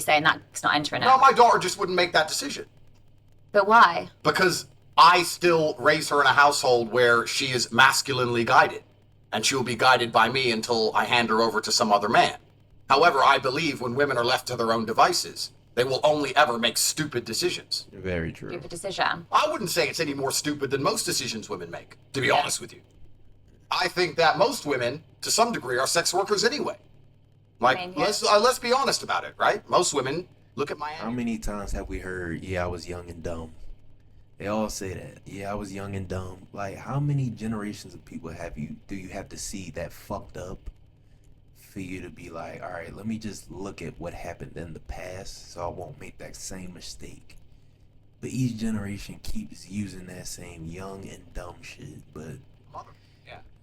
You're saying that's not entering it. No, my daughter just wouldn't make that decision. But why? Because I still raise her in a household where she is masculinely guided. And she will be guided by me until I hand her over to some other man. However, I believe when women are left to their own devices, they will only ever make stupid decisions. Very true. Stupid decision. I wouldn't say it's any more stupid than most decisions women make, to be honest with you. I think that most women, to some degree, are sex workers anyway. Like, let's be honest about it, right? Most women look at Miami. How many times have we heard, yeah, I was young and dumb? They all say that. Yeah, I was young and dumb. Like, how many generations of people do you have to see that fucked up for you to be like, all right, let me just look at what happened in the past so I won't make that same mistake. But each generation keeps using that same young and dumb shit, but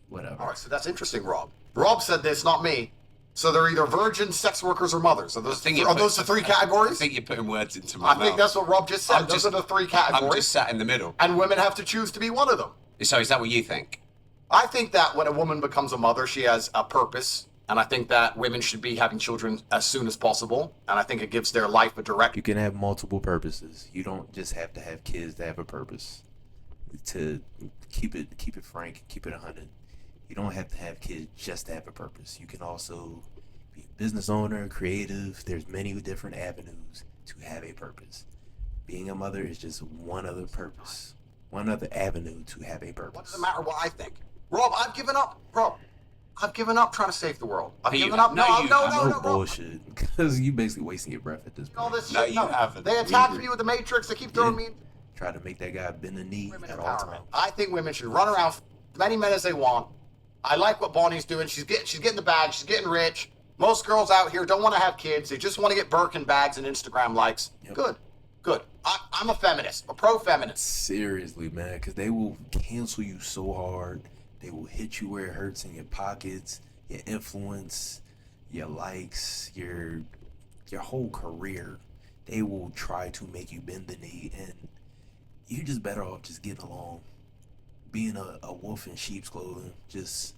whatever. All right, so that's interesting, Rob. Rob said this, not me. So they're either virgins, sex workers, or mothers. Are those the three categories? I think you're putting words into my mouth. I think that's what Rob just said. Those are the three categories. I'm just sat in the middle. And women have to choose to be one of them. So is that what you think? I think that when a woman becomes a mother, she has a purpose. And I think that women should be having children as soon as possible. And I think it gives their life a direct... You can have multiple purposes. You don't just have to have kids to have a purpose. To keep it frank, keep it 100. You don't have to have kids just to have a purpose. You can also be a business owner, creative. There's many different avenues to have a purpose. Being a mother is just one other purpose, one other avenue to have a purpose. What does it matter what I think? Rob, I've given up. Rob, I've given up trying to save the world. I've given up. No, bullshit. Because you basically wasting your breath at this point. All this shit. You haven't. They attacked me with the Matrix. They keep throwing me. Try to make that guy bend the knee at all times. I think women should run around as many men as they want. I like what Bonnie's doing. She's getting the bag. She's getting rich. Most girls out here don't want to have kids. They just want to get Birkin bags and Instagram likes. Yep. Good. I'm a feminist, a pro-feminist. Seriously, man, because they will cancel you so hard. They will hit you where it hurts in your pockets, your influence, your likes, your whole career. They will try to make you bend the knee, and you're just better off just getting along. Being a wolf in sheep's clothing, just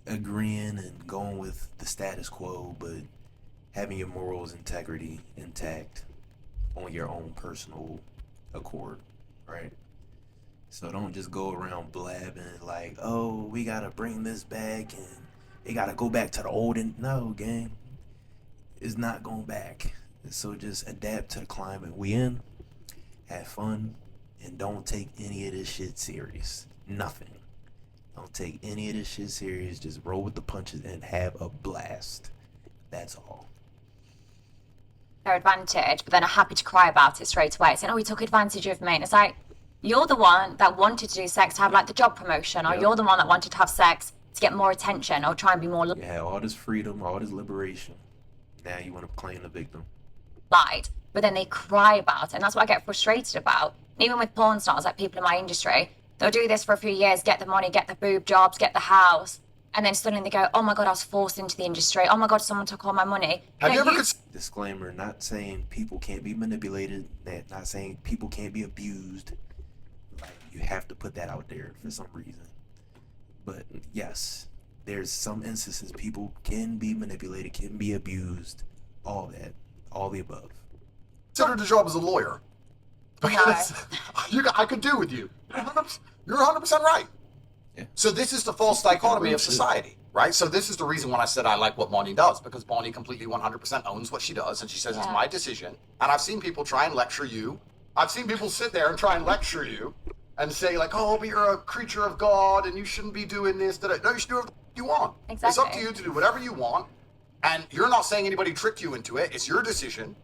agreeing and going with the status quo, but having your morals integrity intact on your own personal accord, right? So don't just go around blabbing like, oh, we gotta bring this back and they gotta go back to the old. No, gang, it's not going back. So just adapt to the climate we in, have fun, and don't take any of this shit serious. Nothing. Don't take any of this shit serious. Just roll with the punches and have a blast. That's all. Their advantage, but then are happy to cry about it straight away. Saying, oh, he took advantage of me. And it's like, you're the one that wanted to do sex to have like the job promotion, or you're the one that wanted to have sex to get more attention or try and be more... You had all this freedom, all this liberation. Now you want to claim the victim. Light, but then they cry about it. And that's what I get frustrated about. And even with porn stars, like people in my industry, they'll do this for a few years, get the money, get the boob jobs, get the house, and then suddenly they go, oh my God, I was forced into the industry. Oh my God, someone took all my money. Have you ever... Disclaimer, not saying people can't be manipulated, not saying people can't be abused. Like, you have to put that out there for some reason. But yes, there's some instances people can be manipulated, can be abused, all that, all the above. Consider the job as a lawyer. Because I could do with you. You're 100% right. Yeah. So this is the false dichotomy of society, right? So this is the reason when I said I like what Bonnie does, because Bonnie completely 100% owns what she does, and she says it's my decision. And I've seen people try and lecture you. I've seen people sit there and try and lecture you and say like, oh, but you're a creature of God and you shouldn't be doing this. No, you should do whatever you want. Exactly. It's up to you to do whatever you want. And you're not saying anybody tricked you into it. It's your decision.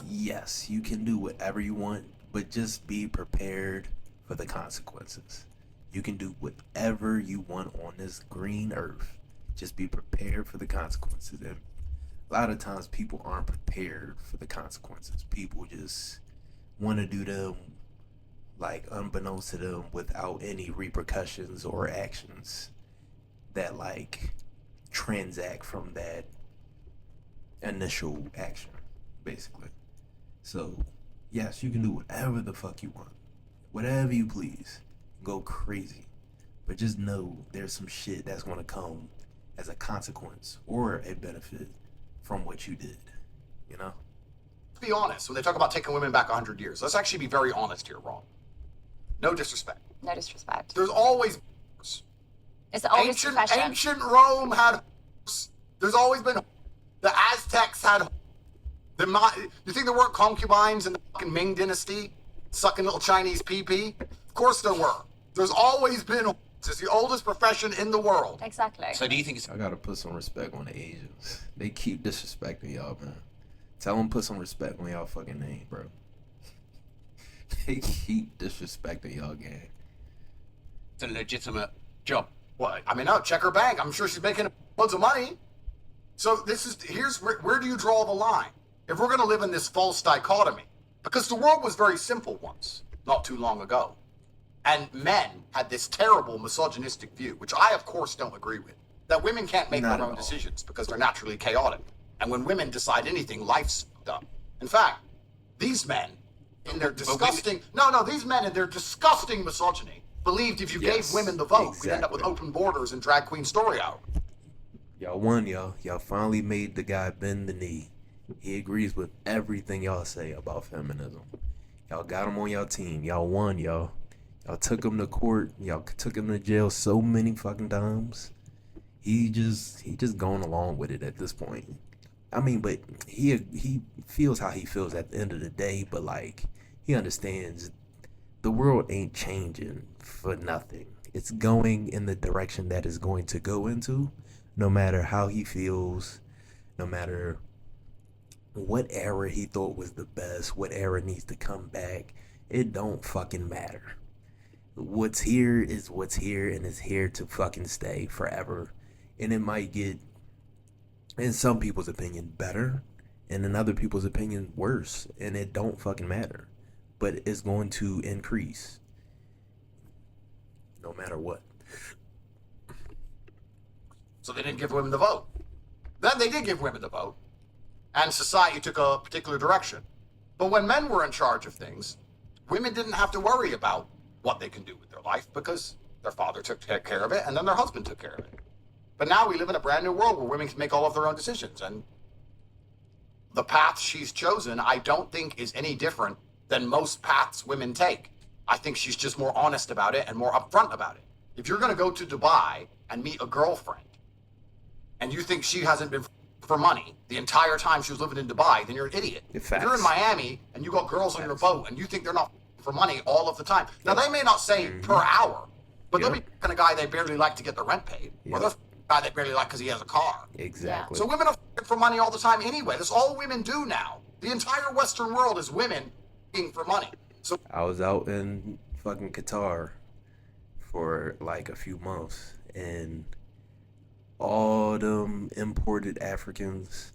Yes, you can do whatever you want, but just be prepared for the consequences. You can do whatever you want on this green earth. Just be prepared for the consequences. And a lot of times people aren't prepared for the consequences. People just want to do them like unbeknownst to them without any repercussions or actions that like transact from that initial action, basically. So yes, you can do whatever the fuck you want, whatever you please, go crazy, but just know there's some shit that's going to come as a consequence or a benefit from what you did, you know? be honest. When they talk about taking women back 100 years, let's actually be very honest here, Ron. No disrespect. No disrespect. There's always It's the oldest profession. ancient Rome had. There's always been. The Aztecs had. You think there weren't concubines in the fucking Ming Dynasty sucking little Chinese pee-pee? Of course there were. There's always been. It's the oldest profession in the world. Exactly. So do you think it's... I gotta put some respect on the Asians. They keep disrespecting y'all, man. Tell them put some respect on y'all fucking name, bro. They keep disrespecting y'all, gang. It's a legitimate job? Well, I mean, no, check her bank. I'm sure she's making loads of money. So here's where do you draw the line? If we're going to live in this false dichotomy, because the world was very simple once, not too long ago. And men had this terrible misogynistic view, which I, of course, don't agree with, that women can't make Not their at own all. decisions because they're naturally chaotic. And when women decide anything, life's fucked up. In fact, these men, in their disgusting... these men in their disgusting misogyny believed if you gave women the vote, we'd end up with exactly. open borders and drag queen story hour. Y'all won, y'all. Y'all finally made the guy bend the knee. He agrees with everything y'all say about feminism. Y'all got him on y'all team. Y'all won, y'all. Y'all took him to court. Y'all took him to jail so many fucking times. He just going along with it at this point. I mean, but he feels how he feels at the end of the day, but like he understands the world ain't changing for nothing. It's going in the direction that it's going to go into, no matter how he feels, no matter what era he thought was the best, what era needs to come back. It don't fucking matter. What's here is what's here, and it's here to fucking stay forever. And it might get, in some people's opinion, better, and in other people's opinion, worse. And it don't fucking matter. But it's going to increase. No matter what. So they didn't give women the vote. Then they did give women the vote, and society took a particular direction. But when men were in charge of things, women didn't have to worry about what they can do with their life because their father took care of it and then their husband took care of it. But now we live in a brand new world where women can make all of their own decisions, and the path she's chosen I don't think is any different than most paths women take. I think she's just more honest about it and more upfront about it. If you're going to go to Dubai and meet a girlfriend and you think she hasn't been for money the entire time she was living in Dubai, then you're an idiot. If you're in Miami and you got girls on your boat and you think they're not for money all of the time. Now, they may not say per hour, but they'll be a guy they barely like to get the rent paid. Or they're a guy they barely like because he has a car. Exactly. So women are for money all the time anyway. That's all women do now. The entire Western world is women for money. So I was out in fucking Qatar for like a few months, and all them imported Africans,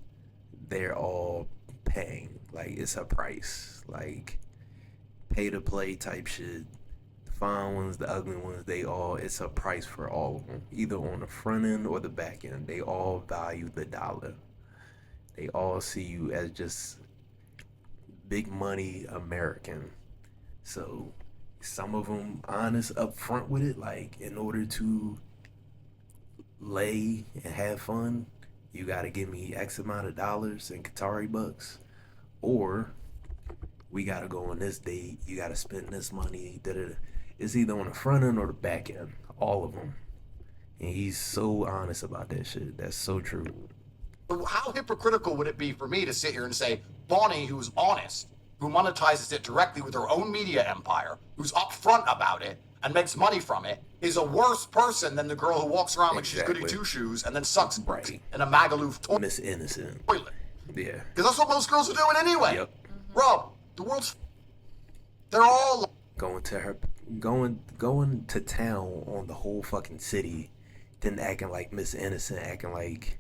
they're all paying. Like, it's a price. Like, pay to play type shit. The fine ones, the ugly ones, it's a price for all of them. Either on the front end or the back end. They all value the dollar. They all see you as just big money American. So some of them honest up front with it, like, in order to lay and have fun, you gotta give me X amount of dollars in Qatari bucks, or we gotta go on this date, you gotta spend this money. It's either on the front end or the back end, all of them. And he's so honest about that shit. That's so true. how hypocritical would it be for me to sit here and say Bonnie, who's honest, who monetizes it directly with her own media empire, who's upfront about it and makes money from it, is a worse person than the girl who walks around like she's goody two-shoes and then sucks in a Magaluf toilet. Miss Innocent. Yeah. Because that's what most girls are doing anyway. Yep. Bro, the world's... They're all... Going to town on the whole fucking city, then acting like Miss Innocent, acting like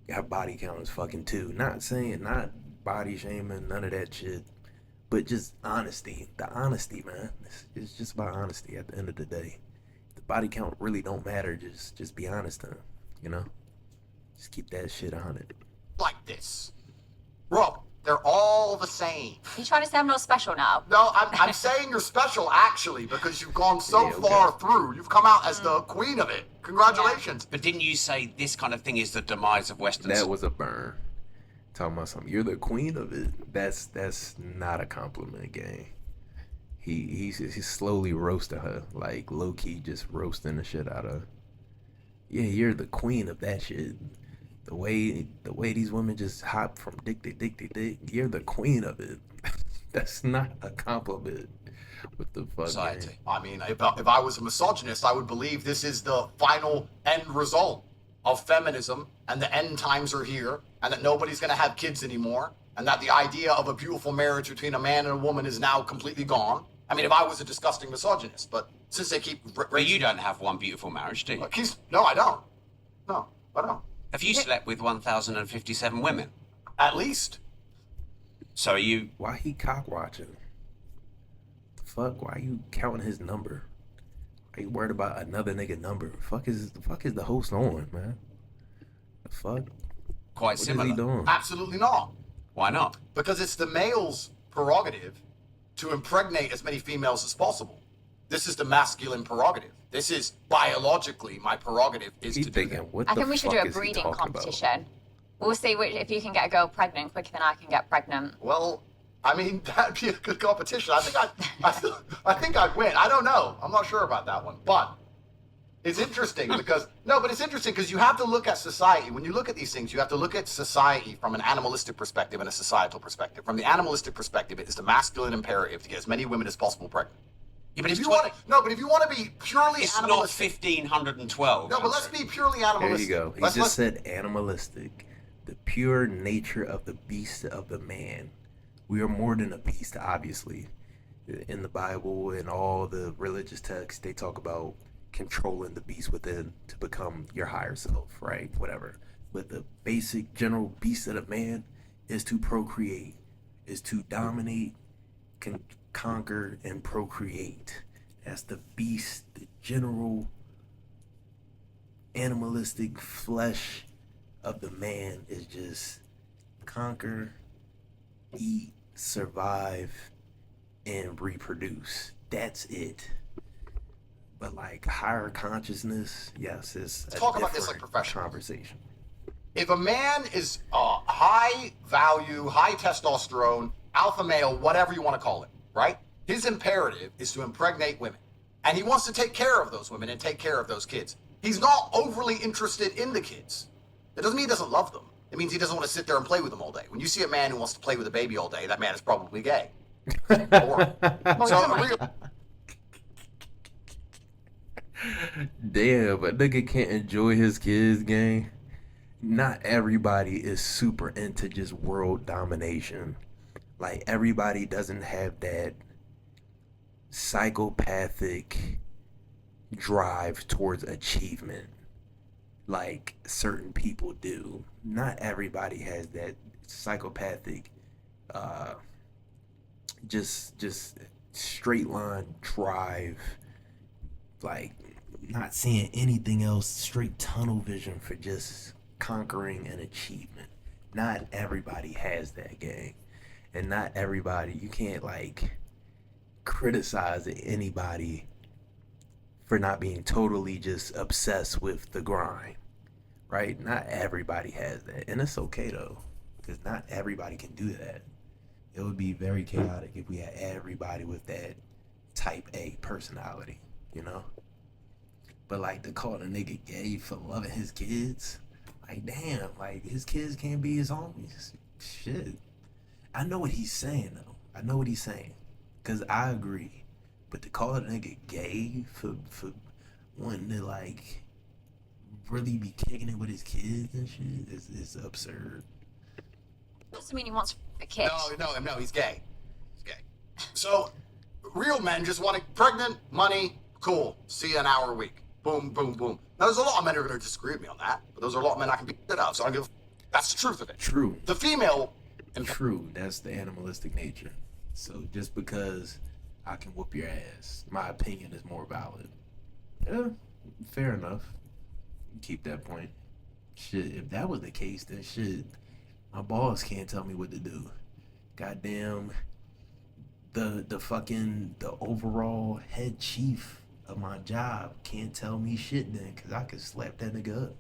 her body count is fucking 2. Not body shaming, none of that shit, but just honesty. The honesty, man. It's just about honesty at the end of the day. The body count really don't matter. Just be honest, just keep that shit 100. like this. Bro, they're all the same. You trying to say I'm not special now? No, I'm saying you're special, actually, because you've gone so far through. You've come out as the queen of it. Congratulations. But didn't you say this kind of thing is the demise of Western That was a burn. Talking about something. You're the queen of it. That's not a compliment, gang. He's slowly roasting her, like low key, just roasting the shit out of her. Yeah, you're the queen of that shit. The way these women just hop from dick to dick to dick, you're the queen of it. That's not a compliment. What the fuck, Society. man? I mean, if I was a misogynist, I would believe this is the final end result of feminism, and the end times are here, and that nobody's going to have kids anymore, and that the idea of a beautiful marriage between a man and a woman is now completely gone. I mean, if I was a disgusting misogynist, but since they keep But you don't have one beautiful marriage, do you? No, I don't. No, I don't. Have you slept with 1,057 women? At least. So are you... Why he cock watching? The fuck? Why you counting his number? Are you worried about another nigga number? Fuck is the host on, man? The fuck? quite What similar? is he doing? Absolutely not. Why not? Because it's the male's prerogative to impregnate as many females as possible. This is the masculine prerogative. This is biologically my prerogative is He to do thinking, that. what I the think we should do fuck a is he breeding talking about? competition. We'll see if you can get a girl pregnant quicker than I can get pregnant. Well, I mean, that'd be a good competition. I think I'd win. I don't know. I'm not sure about that one. But it's interesting because you have to look at society. When you look at these things, you have to look at society from an animalistic perspective and a societal perspective. From the animalistic perspective, it is the masculine imperative to get as many women as possible pregnant. Yeah, but If you want to be purely it's not animalistic. 1,512. No, but let's be purely There animalistic. you go. He Let's- just said animalistic. The pure nature of the beast of the man. We are more than a beast, obviously. In the Bible and all the religious texts, they talk about controlling the beast within to become your higher self, right? Whatever. But the basic general beast of the man is to procreate, is to dominate, conquer, and procreate. That's the beast, the general animalistic flesh of the man is just conquer, eat, survive, and reproduce. That's it. But like higher consciousness, yes, it's a talk about this like different professionals. conversation. If a man is high value, high testosterone, alpha male, whatever you want to call it, right? His imperative is to impregnate women. And he wants to take care of those women and take care of those kids. He's not overly interested in the kids. That doesn't mean he doesn't love them. It means he doesn't want to sit there and play with them all day. When you see a man who wants to play with a baby all day, that man is probably gay. Or, so a real, Damn, a nigga can't enjoy his kids, gang. Not everybody is super into just world domination. Like, everybody doesn't have that psychopathic drive towards achievement like certain people do. Not everybody has that psychopathic, just straight line drive, like not seeing anything else, straight tunnel vision for just conquering an achievement. Not everybody has that, gang. And not everybody, you can't like criticize anybody for not being totally just obsessed with the grind, right? Not everybody has that. And it's okay though, because not everybody can do that. It would be very chaotic if we had everybody with that type A personality, you know? But like to call a nigga gay for loving his kids, like damn, like his kids can't be his homies. Shit. I know what he's saying though. I know what he's saying. Cause I agree. But to call a nigga gay for wanting to like really be kicking it with his kids and shit is absurd. Doesn't mean he wants a kid. no, he's gay. He's gay. So, real men just want to pregnant, money, cool. See you an hour a week. Boom, boom, boom. Now, there's a lot of men who are going to disagree with me on that, but those are a lot of men I can beat it out. So I give. That's the truth of it. True. The female. True. That's the animalistic nature. So just because I can whoop your ass, my opinion is more valid. Yeah, fair enough. Keep that point. Shit, if that was the case, then shit, my boss can't tell me what to do. Goddamn, the overall head chief of my job can't tell me shit then, because I could slap that nigga up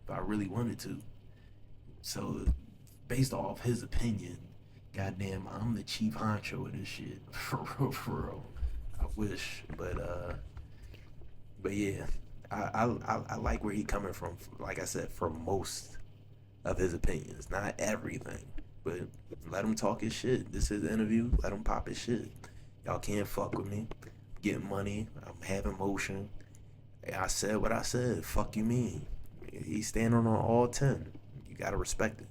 if I really wanted to. So based off his opinion, goddamn, I'm the chief honcho of this shit. For real, for real. I wish, but yeah, I like where he coming from. Like I said, for most of his opinions, not everything, but let him talk his shit. This is his interview. Let him pop his shit. Y'all can't fuck with me. I'm getting money. I'm having motion. I said what I said. Fuck you mean? He's standing on all 10. You gotta respect it.